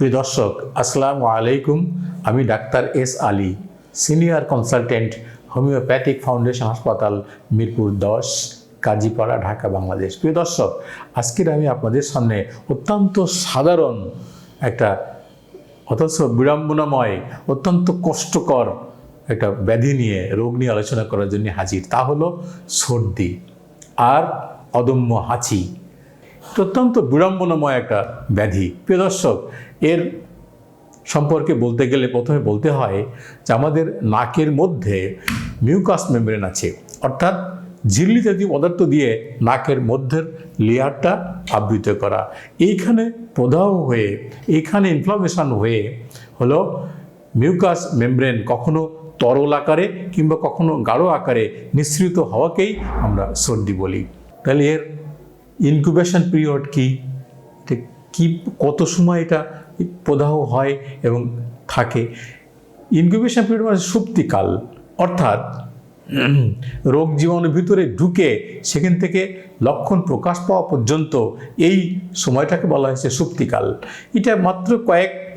প্রিয় দর্শক, আসসালামু আলাইকুম। আমি doctor S Ali, senior consultant, homeopathic foundation হাসপাতাল, মিরপুর 10, কাজীপাড়া, ঢাকা, বাংলাদেশ। প্রিয় দর্শক, আজকের আমি আপনাদের সামনে অত্যন্ত সাধারণ একটা অথচ বিড়ম্বনাময়, অত্যন্ত কষ্টকর একটা ব্যাধি নিয়ে, রোগ নিয়ে আলোচনা করার জন্য হাজির। তা হলো সর্দি আর অদম্য হাঁচি। অত্যন্ত বিড়ম্বনাময় একটা ব্যাধি। প্রিয় দর্শক, এর সম্পর্কে বলতে গেলে প্রথমে বলতে হয় যে আমাদের নাকের মধ্যে মিউকাস মেমব্রেন আছে, অর্থাৎ ঝিল্লি জাতীয় পদার্থ দিয়ে নাকের মধ্যের লেয়ারটা আবৃত করা। এইখানে প্রদাহ হয়ে, এইখানে ইনফ্লামেশন হয়ে হলো মিউকাস মেমব্রেন কখনো তরল আকারে কিংবা কখনো গাঢ় আকারে নিঃসৃত হওয়াকেই আমরা সর্দি বলি। তাহলে এর ইনকিউবেশন পিরিয়ড কি, কত সময় এটা প্রদাহ হয় এবং থাকে? ইনকিউবেশন পিরিয়ড মানে সুপ্তিকাল, অর্থাৎ রোগ জীবাণুর ভিতরে ঢুকে সেখান থেকে লক্ষণ প্রকাশ পাওয়া পর্যন্ত এই সময়টাকে বলা হয়েছে সুপ্তিকাল। এটা মাত্র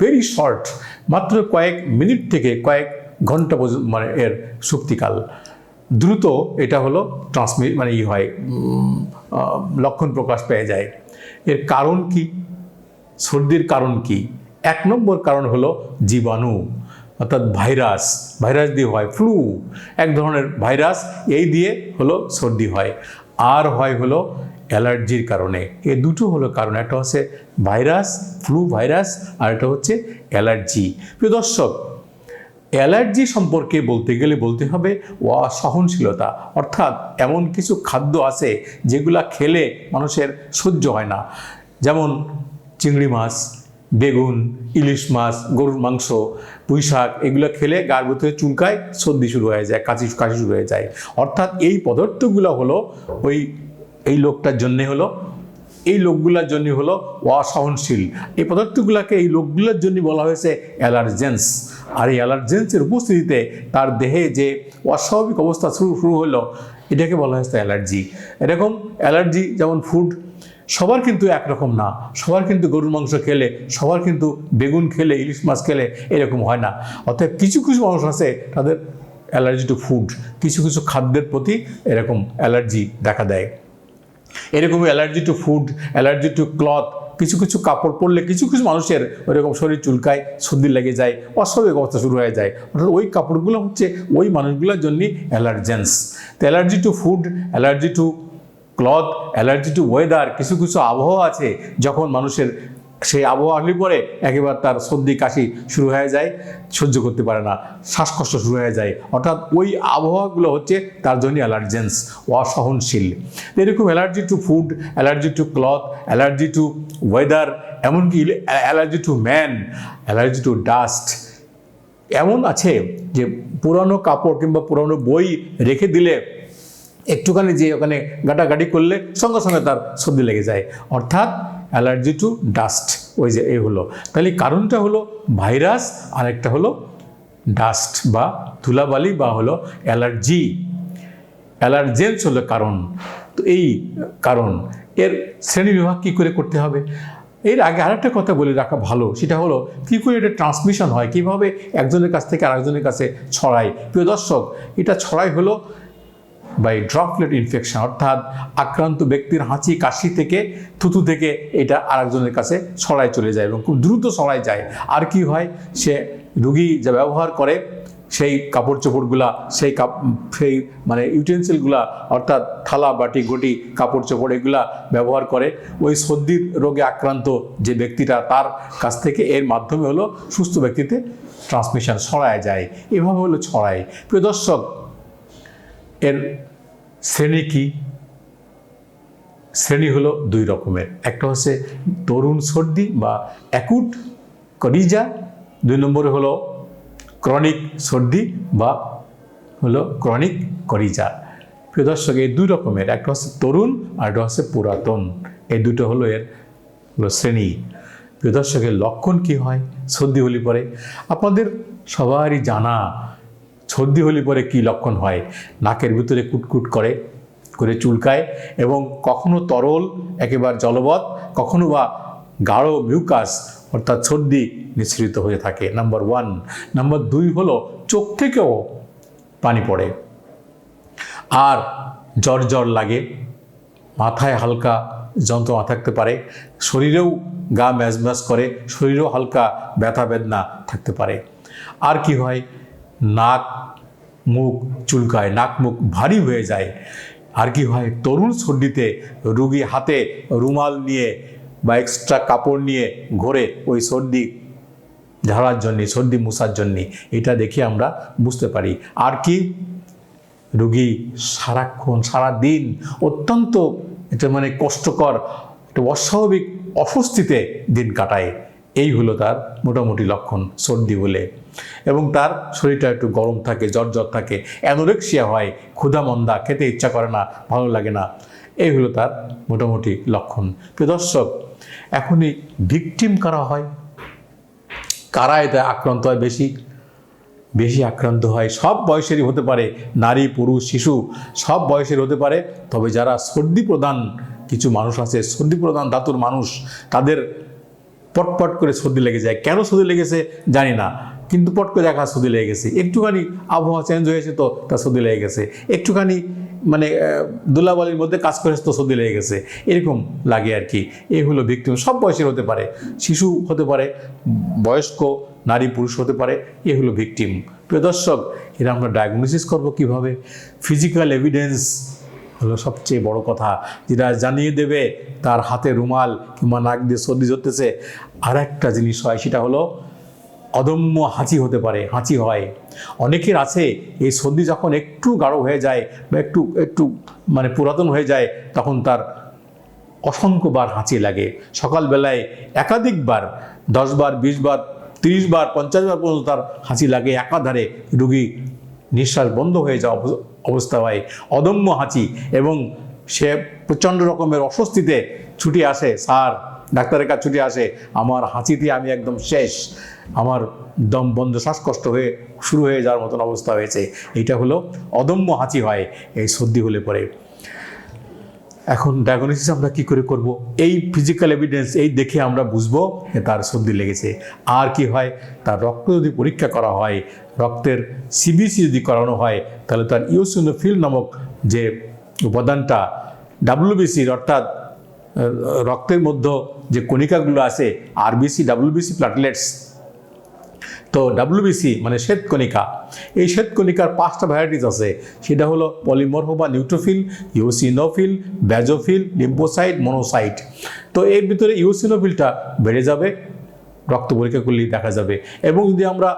ভেরি শর্ট, মাত্র কয়েক মিনিট থেকে কয়েক ঘন্টা পর্যন্ত মানে এর সুপ্তিকাল। দ্রুত এটা হলো লক্ষণ প্রকাশ পেয়ে যায়। এর কারণ কি? সর্দির কারণ কি? 1 নম্বর কারণ হলো জীবাণু, অর্থাৎ ভাইরাস দিয়ে হয়। ফ্লু এক ধরনের ভাইরাস, এই দিয়ে হলো সর্দি হয়। আর হয় হলো অ্যালার্জির কারণে। এই দুটো হলো কারণ, একটা হচ্ছে ভাইরাস, ফ্লু ভাইরাস, আর একটা হচ্ছে অ্যালার্জি। প্রিয় দর্শক, অ্যালার্জি সম্পর্কে বলতে গেলে বলতে হবে অসহনশীলতা, অর্থাৎ এমন কিছু খাদ্য আছে যেগুলা খেলে মানুষের সহ্য হয় না। যেমন চিংড়ি মাছ, বেগুন, ইলিশ মাছ, গরুর মাংস, পুঁই শাক, এগুলো খেলে গার ভিতরে চুলকায়, সর্দি শুরু হয়ে যায়, কাশি শুরু হয়ে যায়। অর্থাৎ এই পদার্থগুলো হলো এই লোকটার জন্যে হলো, এই লোকগুলোর জন্য হলো অসহনশীল। এই পদার্থগুলোকে এই লোকগুলোর জন্য বলা হয়েছে অ্যালার্জেন্স। আর এই অ্যালার্জেন্সের উপস্থিতিতে তার দেহে যে অস্বাভাবিক অবস্থা শুরু হলো, এটাকে বলা হয়েছে অ্যালার্জি। এরকম অ্যালার্জি যেমন ফুড, সবার কিন্তু একরকম না। সবার কিন্তু গরুর মাংস খেলে, সবার কিন্তু বেগুন খেলে, ইলিশ মাছ খেলে এরকম হয় না। অর্থাৎ কিছু কিছু মানুষ আছে তাদের অ্যালার্জি টু ফুড, কিছু কিছু খাদ্যের প্রতি এরকম অ্যালার্জি দেখা দেয়। এরকম allergy to food, allergy to cloth, কিছু কিছু কাপড় পরলে কিছু কিছু মানুষের ওইরকম শরীর চুলকায়, সর্দি লেগে যায়, অস্বাভাবিক অবস্থা শুরু হয়ে যায়। অর্থাৎ ওই কাপড়গুলো হচ্ছে ওই মানুষগুলোর জন্যই অ্যালার্জেন্স। তো allergy to food, allergy to cloth, allergy to weather, কিছু কিছু আবহাওয়া আছে যখন মানুষের সেই আবহাওয়া আসলে পরে একেবারে তার সর্দি কাশি শুরু হয়ে যায়, সহ্য করতে পারে না, শ্বাসকষ্ট শুরু হয়ে যায়। অর্থাৎ ওই আবহাওয়াগুলো হচ্ছে তার জন্য অ্যালার্জেন্স, অসহনশীল। এরকম allergy to food, allergy to cloth, allergy to weather, এমনকি allergy to man, allergy to dust. এমন আছে যে পুরানো কাপড় কিংবা পুরানো বই রেখে দিলে একটুখানি যে ওখানে গাটাগাটি করলে সঙ্গে সঙ্গে তার সর্দি লেগে যায়। অর্থাৎ অ্যালার্জি টু ডাস্ট, ওই যে এই হলো। তাহলে কারণটা হলো ভাইরাস, আর একটা হলো ডাস্ট বা ধুলাবালি বা হলো অ্যালার্জি। অ্যালার্জেন্স হলো কারণ। তো এই কারণ, এর শ্রেণীবিভাগ কী করে করতে হবে? এর আগে আরেকটা কথা বলে রাখা ভালো, সেটা হলো কী করে এটা ট্রান্সমিশন হয়, কীভাবে একজনের কাছ থেকে আরেকজনের কাছে ছড়ায়। প্রিয় দর্শক, এটা ছড়ায় হলো বাই ড্রপলেট ইনফেকশন, অর্থাৎ আক্রান্ত ব্যক্তির হাঁচি কাশি থেকে, থুতু থেকে এটা আরেকজনের কাছে ছড়ায় চলে যায় এবং খুব দ্রুত ছড়ায় যায়। আর কি হয়, সে রুগী যা ব্যবহার করে সেই কাপড় চোপড়গুলা, সেই ইউটেন্সিলগুলা, অর্থাৎ থালা বাটি ঘটি কাপড় চোপড় এগুলা ব্যবহার করে ওই সর্দির রোগে আক্রান্ত যে ব্যক্তিটা, তার কাছ থেকে এর মাধ্যমে হলো সুস্থ ব্যক্তিতে ট্রান্সমিশন ছড়ায় যায়। এভাবে হলো ছড়ায়। প্রিয় দর্শক, এর শ্রেণী কি? শ্রেণী হলো 2 রকমের। একটা হচ্ছে তরুণ সর্দি বা অ্যাকুট করিজা, 2 নম্বরে হলো ক্রনিক সর্দি বা হলো ক্রনিক করিজা। প্রিয় দর্শক, এই 2 রকমের, একটা হচ্ছে তরুণ আর একটা হচ্ছে পুরাতন। এই দুটো হলো এর শ্রেণী। প্রিয় দর্শকের লক্ষণ কি হয় সর্দি হলে পরে? আপনাদের সবারই জানা, সর্দি হলে পরে কী লক্ষণ হয়। নাকের ভিতরে কুটকুট করে চুলকায় এবং কখনো তরল একেবারে জলবৎ, কখনো বা গাঢ় মিউকাস অর্থাৎ সর্দি নিঃসৃত হয়ে থাকে, নাম্বার 1। নাম্বার 2 হলো চোখ থেকেও পানি পড়ে, আর জ্বর জ্বর লাগে, মাথায় হালকা যন্ত্রণা থাকতে পারে, শরীরেও গা ম্যাজ ম্যাজ করে, শরীরেও হালকা ব্যথা বেদনা থাকতে পারে। আর কি হয়, নাক মুখ চুলকায়, নাক মুখ ভারী হয়ে যায়। আর কি হয়, তরুণ সর্দিতে রোগী হাতে রুমাল নিয়ে বা এক্সট্রা কাপড় নিয়ে ঘোরে ওই সর্দি ঝাড়ার জন্যে, সর্দি মুছার জন্যে। এটা দেখে আমরা বুঝতে পারি। আর কি, রোগী সারাক্ষণ সারাদিন অত্যন্ত এটা মানে কষ্টকর, একটা অস্বাভাবিক অস্বস্তিতে দিন কাটায়। এই হলো তার মোটামুটি লক্ষণ সর্দি হলে। এবং তার শরীরটা একটু গরম থাকে, জ্বর জ্বর থাকে, অ্যানোরেক্সিয়া হয়, ক্ষুধা মন্দা, খেতে ইচ্ছা করে না, ভালো লাগে না। এই হলো তার মোটামুটি লক্ষণ। প্রিয় দর্শক, এখনই ভিকটিম কারা হয়, কারা এতে আক্রান্ত হয় বেশি আক্রান্ত হয়? সব বয়সেরই হতে পারে, নারী পুরুষ শিশু সব বয়সের হতে পারে। তবে যারা সর্দি প্রধান কিছু মানুষ আছে, সর্দি প্রধান ধাতুর মানুষ, তাদের পটপট করে সর্দি লেগে যায়। কেন সর্দি লেগেছে জানি না, কিন্তু পট করে দেখা সর্দি লেগে গেছে। একটুখানি আবহাওয়া চেঞ্জ হয়েছে তো তার সর্দি লেগে গেছে, একটুখানি মানে ধুলাবালির মধ্যে কাজ করেছে তো সর্দি লেগে গেছে, এরকম লাগে আর কি। এই হলো ভিকটিম। সব বয়সের হতে পারে, শিশু হতে পারে, বয়স্ক নারী পুরুষ হতে পারে। এ হলো ভিকটিম। প্রিয় দর্শক, এরা আমরা ডায়াগনোসিস করবো কিভাবে? ফিজিক্যাল এভিডেন্স হলো সবচেয়ে বড় কথা, যেটা জানিয়ে দেবে তার হাতে রুমাল কিংবা নাক দিয়ে সর্দি ধরতেছে। আর একটা জিনিস হয়, সেটা হলো অদম্য হাঁচি হতে পারে, হাঁচি হয়। অনেকের আছে এই সর্দি যখন একটু গাঢ় হয়ে যায় বা একটু মানে পুরাতন হয়ে যায়, তখন তার অসংখ্যবার হাঁচি লাগে। সকালবেলায় একাধিকবার, 10 বার 20 বার 30 বার 50 বার পর্যন্ত তার হাঁচি লাগে একাধারে, রোগী নিঃশ্বাস বন্ধ হয়ে যাওয়া অবস্থা হয়। অদম্য হাঁচি, এবং সে প্রচণ্ড রকমের অস্বস্তিতে ছুটি আসে, স্যার ডাক্তারের কাছে ছুটি আসে, আমার হাঁচিতে আমি একদম শেষ, আমার দম বন্ধ, শ্বাসকষ্ট হয়ে শুরু হয়ে যাওয়ার মতন অবস্থা হয়েছে। এটা হলো অদম্য হাঁচি হয় এই সর্দি হলে পরে। এখন ডায়াগনোসিস আমরা কি করে করব? এই ফিজিক্যাল এভিডেন্স এই দেখে আমরা বুঝবো যে তার সর্দি লেগেছে। আর কি হয়, তার রক্ত যদি পরীক্ষা করা হয়, রক্তের সিবিসি যদি করানো হয়, তাহলে তার ইওসিনোফিল নামক যে উপাদানটা ডাব্লিউবিসির, অর্থাৎ রক্তের মধ্যে যে কণিকাগুলো আছে, আরবিসি ডাব্লিউবিসি প্লাটলেটস, তো ডাব্লিউবিসি মানে শ্বেতকণিকা। এই শ্বেতকণিকার 5টা ভ্যারাইটিস আছে। সেটা হলো পলিমরফ বা নিউট্রোফিল, ইওসিনোফিল, ব্যাজোফিল, লিম্ফোসাইট, মনোসাইট। তো এর ভিতরে ইওসিনোফিলটা বেড়ে যাবে, রক্ত পরীক্ষা করলেই দেখা যাবে। এবং যদি আমরা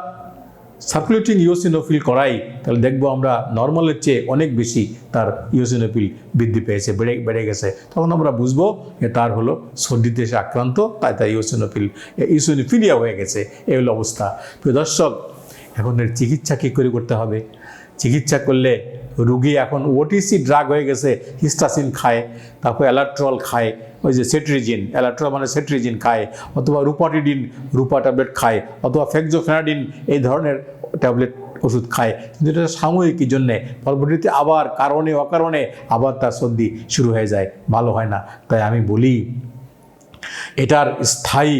সার্কুলেটিং ইওসিনোফিল করাই, তাহলে দেখবো আমরা নর্মালের চেয়ে অনেক বেশি তার ইওসিনোফিল বৃদ্ধি পেয়েছে, বেড়ে গেছে। তখন আমরা বুঝবো যে তার হলো সর্দিতে সে আক্রান্ত, তাই তার ইওসিনোফিলিয়া হয়ে গেছে। এই হলো অবস্থা। প্রিয় দর্শক, এখন এর চিকিৎসা কী করে করতে হবে? চিকিৎসা করলে রুগী এখন ওটিসি ড্রাগ হয়ে গেছে, হিস্টাসিন খায়, তারপর অ্যালাট্রল খায়, ওই যে সেট্রিজিন, অ্যালাট্রল মানে সেট্রিজিন খায়, অথবা রুপাটিডিন, রূপা ট্যাবলেট খায়, অথবা ফেক্সোফেনাডিন, এই ধরনের ট্যাবলেট ওষুধ খায়। কিন্তু এটা সাময়িক জন্যে, পরবর্তীতে আবার কারণে অকারণে আবার তার সর্দি শুরু হয়ে যায়, ভালো হয় না। তাই আমি বলি, এটার স্থায়ী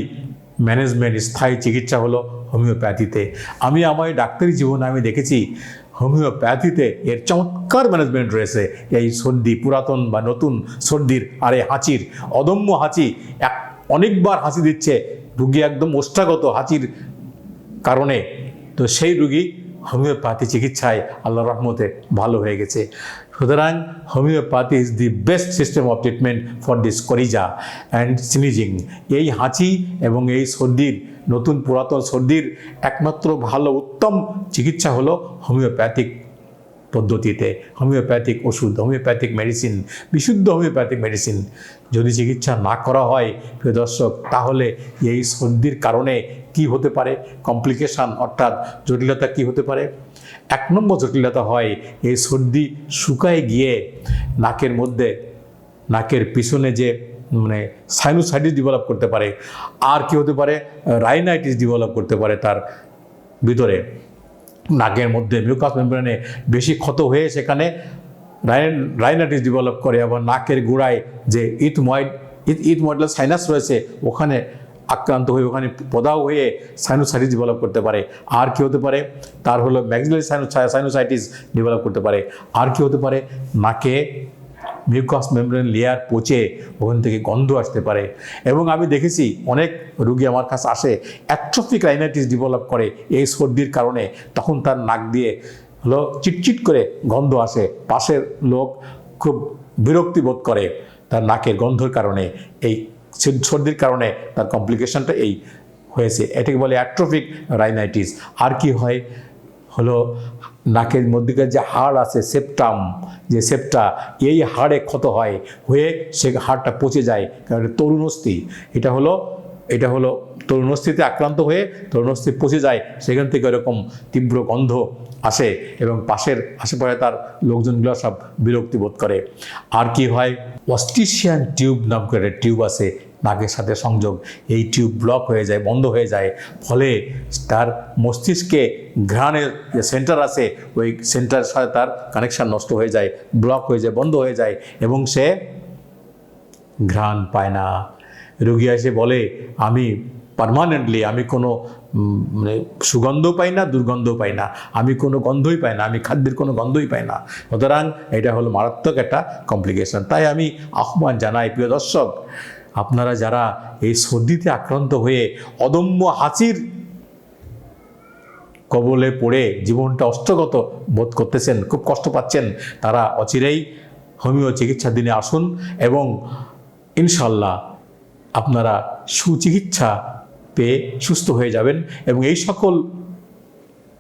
ম্যানেজমেন্ট, স্থায়ী চিকিৎসা হলো হোমিওপ্যাথিতে। আমি আমার ডাক্তারি জীবনে আমি দেখেছি হোমিওপ্যাথিতে এর চমৎকার ম্যানেজমেন্ট রয়েছে। এই সর্দি, পুরাতন বা নতুন সর্দির, আর এই হাঁচির, অদম্য হাঁচি, অনেকবার হাঁচি দিচ্ছে রুগী, একদম ওষ্ঠাগত হাঁচির কারণে, তো সেই রুগী হোমিওপ্যাথি চিকিৎসায় আল্লাহর রহমতে ভালো হয়ে গেছে। সুতরাং homeopathy is the best system of treatment for this coryza and sneezing. এই হাঁচি এবং এই সর্দির, নতুন পুরাতন সর্দির একমাত্র ভালো উত্তম চিকিৎসা হলো হোমিওপ্যাথিক পদ্ধতিতে, হোমিওপ্যাথিক ওষুধ, হোমিওপ্যাথিক মেডিসিন, বিশুদ্ধ হোমিওপ্যাথিক মেডিসিন। যদি চিকিৎসা না করা হয় প্রিয় দর্শক, তাহলে এই সর্দির কারণে কি হতে পারে, কমপ্লিকেশান অর্থাৎ জটিলতা কি হতে পারে? 1 নম্বর জটিলতা হয়, এই সর্দি শুকায় গিয়ে নাকের মধ্যে, নাকের পিছনে যে মানে সাইনোসাইটিস ডেভেলপ করতে পারে। আর কি হতে পারে? রাইনাইটিস ডেভেলপ করতে পারে তার ভিতরে, নাকের মধ্যে মিউকাস মেমব্রেনে বেশি ক্ষত হয়ে সেখানে রাইনাইটিস ডেভেলপ করে। আবার নাকের গোড়ায় যে ইথময়েডাল সাইনাস রয়েছে, ওখানে আক্রান্ত হয়ে ওখানে প্রদাহ হয়ে সাইনোসাইটিস ডেভেলপ করতে পারে। আর কি হতে পারে, তার হলো ম্যাক্সিলারি সাইনোসাইটিস ডেভেলপ করতে পারে। আর কি হতে পারে, নাকে মিউকাস মেমব্রেন লেয়ার পচে ওখান থেকে গন্ধ আসতে পারে। এবং আমি দেখেছি অনেক রুগী আমার কাছে আসে অ্যাট্রোফিক রাইনাইটিস ডেভেলপ করে এই সর্দির কারণে, তখন তার নাক দিয়ে হলো চিটচিট করে গন্ধ আসে, পাশের লোক খুব বিরক্তি বোধ করে তার নাকের গন্ধের কারণে। এই সর্দির কারণে তার কমপ্লিকেশনটা এই হয়েছে, এটাকে বলে অ্যাট্রোফিক রাইনাইটিস। আর কি হয় হলো নাকের মধ্যেকার যে হাড় আছে সেপ্টাম, যে সেপ্টা, এই হাড়ে ক্ষত হয়, হয়ে সে হাড়টা পচে যায়, কারণ তরুণস্থি, এটা হলো তরুণস্থিতে আক্রান্ত হয়ে তরুণস্থি পচে যায়, সেখান থেকে এরকম তীব্র গন্ধ আসে এবং পাশের আশেপাশে তার লোকজনগুলো সব বিরক্তি বোধ করে। আর কি হয়, অস্টিশিয়ান টিউব নাম করে একটা টিউব আছে নাকের সাথে সংযোগ, এই টিউব ব্লক হয়ে যায়, বন্ধ হয়ে যায়, ফলে তার মস্তিষ্কে ঘ্রাণের যে সেন্টার আছে ওই সেন্টারের সাথে তার কানেকশান নষ্ট হয়ে যায়, ব্লক হয়ে যায়, বন্ধ হয়ে যায় এবং সে ঘ্রাণ পায় না। রোগী এসে বলে আমি পার্মানেন্টলি আমি কোনো মানে সুগন্ধও পাই না, দুর্গন্ধও পাই না, আমি কোনো গন্ধই পাই না, আমি খাদ্যের কোনো গন্ধই পাই না। সুতরাং এটা হলো মারাত্মক একটা কমপ্লিকেশন। তাই আমি আহ্বান জানাই, প্রিয় দর্শক, আপনারা যারা এই সর্দিতে আক্রান্ত হয়ে অদম্য হাঁচির কবলে পড়ে জীবনটা অস্তগত বোধ করতেছেন, খুব কষ্ট পাচ্ছেন, তারা অচিরেই হোমিও চিকিৎসার দিনে আসুন এবং ইনশাল্লাহ আপনারা সুচিকিৎসা পেয়ে সুস্থ হয়ে যাবেন এবং এই সকল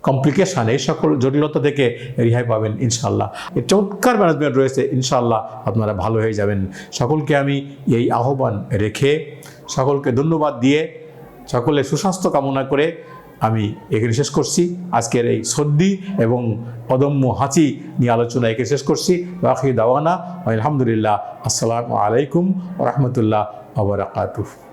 কমপ্লিকেশান, এই সকল জটিলতা থেকে রেহাই পাবেন ইনশাল্লাহ। এর চমৎকার ম্যানেজমেন্ট রয়েছে, ইনশাল্লাহ আপনারা ভালো হয়ে যাবেন। সকলকে আমি এই আহ্বান রেখে, সকলকে ধন্যবাদ দিয়ে, সকলে সুস্বাস্থ্য কামনা করে আমি এখানে শেষ করছি। আজকের এই সর্দি এবং অদম্য হাঁচি নিয়ে আলোচনা এখানে শেষ করছি। আখির দাওয়ানা আলহামদুলিল্লাহ, আসসালামু আলাইকুম ওয়া রাহমাতুল্লাহ ওয়া বারাকাতুহু।